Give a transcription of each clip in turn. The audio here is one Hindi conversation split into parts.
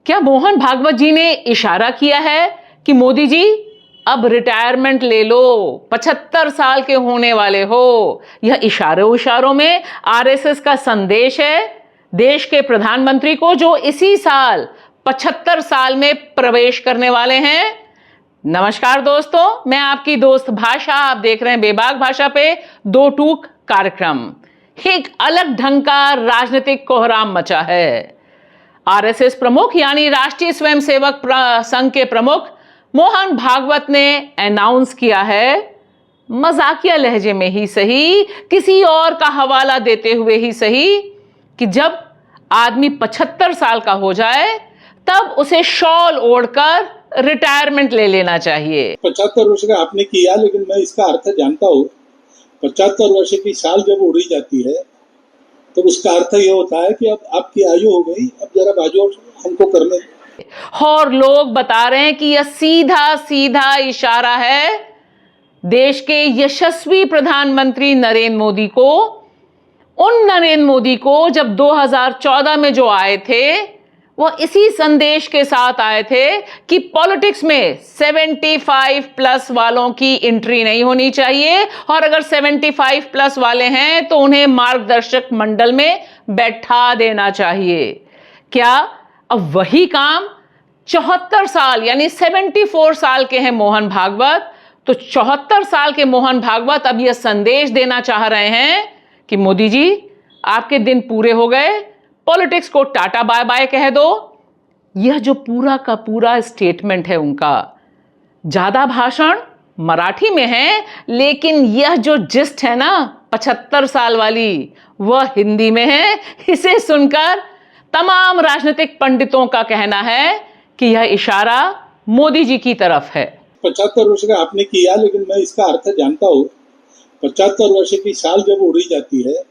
क्या मोहन भागवत जी ने इशारा किया है कि मोदी जी अब रिटायरमेंट ले लो, 75 साल के होने वाले हो? यह इशारों इशारों में आरएसएस का संदेश है देश के प्रधानमंत्री को, जो इसी साल 75 साल में प्रवेश करने वाले हैं। नमस्कार दोस्तों, मैं आपकी दोस्त भाषा, आप देख रहे हैं बेबाक भाषा पे दो टूक कार्यक्रम। एक अलग ढंग का राजनीतिक कोहराम मचा है। आरएसएस प्रमुख यानी राष्ट्रीय स्वयंसेवक संघ के प्रमुख मोहन भागवत ने अनाउंस किया है, मजाकिया लहजे में ही सही, किसी और का हवाला देते हुए ही सही, कि जब आदमी 75 साल का हो जाए तब उसे शॉल ओढ़कर रिटायरमेंट ले लेना चाहिए। 75 वर्ष का आपने किया, लेकिन मैं इसका अर्थ जानता हूँ। 75 वर्ष की साल जब उड़ी जाती है तो उसका अर्थ ये होता है कि अब आपकी आयु हो गई, अब जरा बाजू हमको करने। और लोग बता रहे हैं कि यह सीधा सीधा इशारा है देश के यशस्वी प्रधानमंत्री नरेंद्र मोदी को, उन नरेंद्र मोदी को जब 2014 में जो आए थे वह इसी संदेश के साथ आए थे कि पॉलिटिक्स में 75 प्लस वालों की एंट्री नहीं होनी चाहिए, और अगर 75 प्लस वाले हैं तो उन्हें मार्गदर्शक मंडल में बैठा देना चाहिए। क्या अब वही काम 74 साल यानी 74 साल के हैं मोहन भागवत, तो 74 साल के मोहन भागवत अब यह संदेश देना चाह रहे हैं कि मोदी जी आपके दिन पूरे हो गए, पॉलिटिक्स को टाटा बाय बाय कह दो। यह जो पूरा का पूरा स्टेटमेंट है उनका, ज्यादा भाषण मराठी में है, लेकिन यह जो जिस्ट है ना 75 साल वाली, वह हिंदी में है। इसे सुनकर तमाम राजनीतिक पंडितों का कहना है कि यह इशारा मोदी जी की तरफ है। 75 वर्ष का आपने किया, लेकिन मैं इसका अर्थ जानता हूँ। 75 वर्ष की साल जब उड़ी जाती है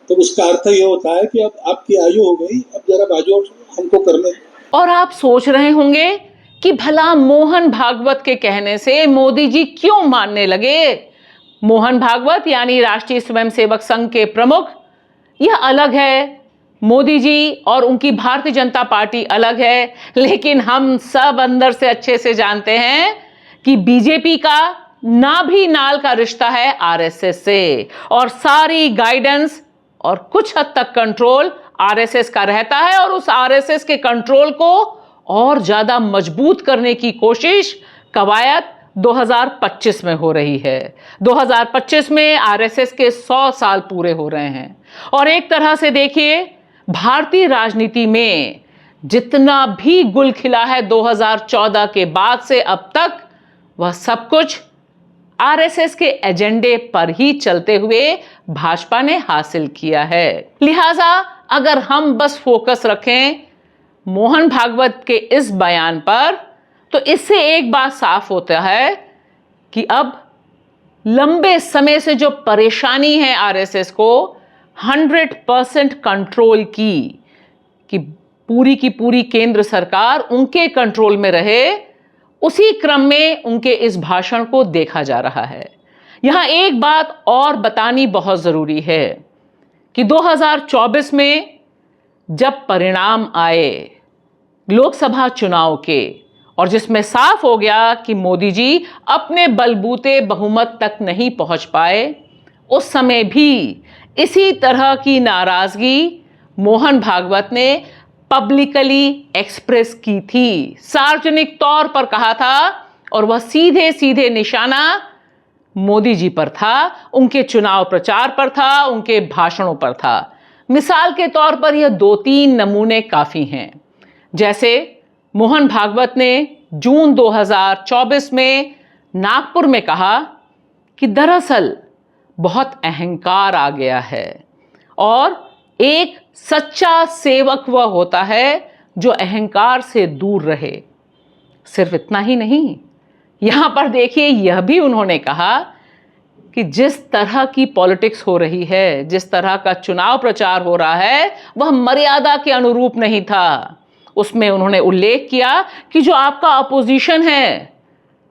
तो उसका अर्थ ये होता है कि अब आपकी आयु हो गई, अब जरा बाजू हमको करने। और आप सोच रहे होंगे कि भला मोहन भागवत के कहने से मोदी जी क्यों मानने लगे? मोहन भागवत यानी राष्ट्रीय स्वयंसेवक संघ के प्रमुख, यह अलग है, मोदी जी और उनकी भारतीय जनता पार्टी अलग है, लेकिन हम सब अंदर से अच्छे से जानते हैं कि बीजेपी का नाभि नाल का रिश्ता है आरएसएस से, और सारी गाइडेंस और कुछ हद तक कंट्रोल आरएसएस का रहता है, और उस आरएसएस के कंट्रोल को और ज्यादा मजबूत करने की कोशिश, कवायद 2025 में हो रही है। 2025 में आरएसएस के 100 साल पूरे हो रहे हैं, और एक तरह से देखिए भारतीय राजनीति में जितना भी गुल खिला है 2014 के बाद से अब तक, वह सब कुछ आरएसएस के एजेंडे पर ही चलते हुए भाजपा ने हासिल किया है। लिहाजा अगर हम बस फोकस रखें मोहन भागवत के इस बयान पर, तो इससे एक बात साफ होता है कि अब लंबे समय से जो परेशानी है आरएसएस को 100% कंट्रोल की, कि पूरी केंद्र सरकार उनके कंट्रोल में रहे, उसी क्रम में उनके इस भाषण को देखा जा रहा है। यहां एक बात और बतानी बहुत जरूरी है कि 2024 में जब परिणाम आए लोकसभा चुनाव के, और जिसमें साफ हो गया कि मोदी जी अपने बलबूते बहुमत तक नहीं पहुंच पाए, उस समय भी इसी तरह की नाराजगी मोहन भागवत ने पब्लिकली एक्सप्रेस की थी, सार्वजनिक तौर पर कहा था, और वह सीधे सीधे निशाना मोदी जी पर था, उनके चुनाव प्रचार पर था, उनके भाषणों पर था। मिसाल के तौर पर यह 2-3 नमूने काफी हैं। जैसे मोहन भागवत ने जून 2024 में नागपुर में कहा कि दरअसल बहुत अहंकार आ गया है, और एक सच्चा सेवक वह होता है जो अहंकार से दूर रहे। सिर्फ इतना ही नहीं, यहां पर देखिए यह भी उन्होंने कहा कि जिस तरह की पॉलिटिक्स हो रही है, जिस तरह का चुनाव प्रचार हो रहा है, वह मर्यादा के अनुरूप नहीं था। उसमें उन्होंने उल्लेख किया कि जो आपका अपोजिशन है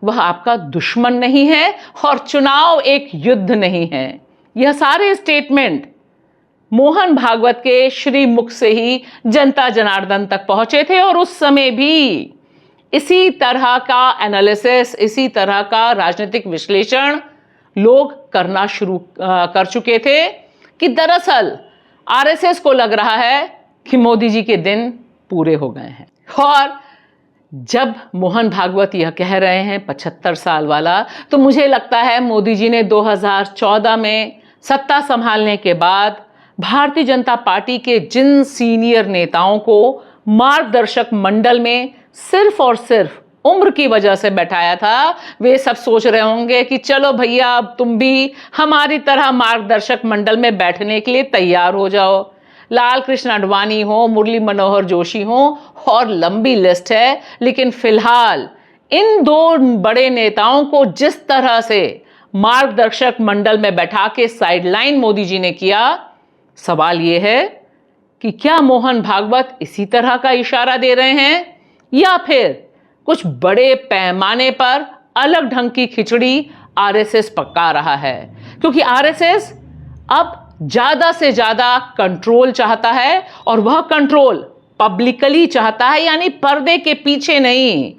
वह आपका दुश्मन नहीं है, और चुनाव एक युद्ध नहीं है। यह सारे स्टेटमेंट मोहन भागवत के श्रीमुख से ही जनता जनार्दन तक पहुंचे थे और उस समय भी इसी तरह का एनालिसिस, इसी तरह का राजनीतिक विश्लेषण लोग करना शुरू कर चुके थे कि दरअसल आरएसएस को लग रहा है कि मोदी जी के दिन पूरे हो गए हैं। और जब मोहन भागवत यह कह रहे हैं 75 साल वाला, तो मुझे लगता है मोदी जी ने 2014 में सत्ता संभालने के बाद भारतीय जनता पार्टी के जिन सीनियर नेताओं को मार्गदर्शक मंडल में सिर्फ और सिर्फ उम्र की वजह से बैठाया था, वे सब सोच रहे होंगे कि चलो भैया अब तुम भी हमारी तरह मार्गदर्शक मंडल में बैठने के लिए तैयार हो जाओ। लाल कृष्ण आडवाणी हो, मुरली मनोहर जोशी हो, और लंबी लिस्ट है। लेकिन फिलहाल इन दो बड़े नेताओं को जिस तरह से मार्गदर्शक मंडल में बैठा के साइडलाइन मोदी जी ने किया, सवाल यह है कि क्या मोहन भागवत इसी तरह का इशारा दे रहे हैं या फिर कुछ बड़े पैमाने पर अलग ढंग की खिचड़ी आरएसएस पका रहा है। क्योंकि आरएसएस अब ज्यादा से ज्यादा कंट्रोल चाहता है और वह कंट्रोल पब्लिकली चाहता है, यानी पर्दे के पीछे नहीं,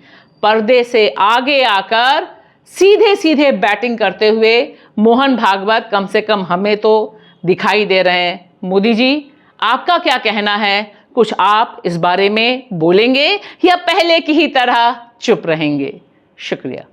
पर्दे से आगे आकर सीधे सीधे बैटिंग करते हुए मोहन भागवत कम से कम हमें तो दिखाई दे रहे हैं। मोदी जी, आपका क्या कहना है? कुछ आप इस बारे में बोलेंगे या पहले की ही तरह चुप रहेंगे? शुक्रिया।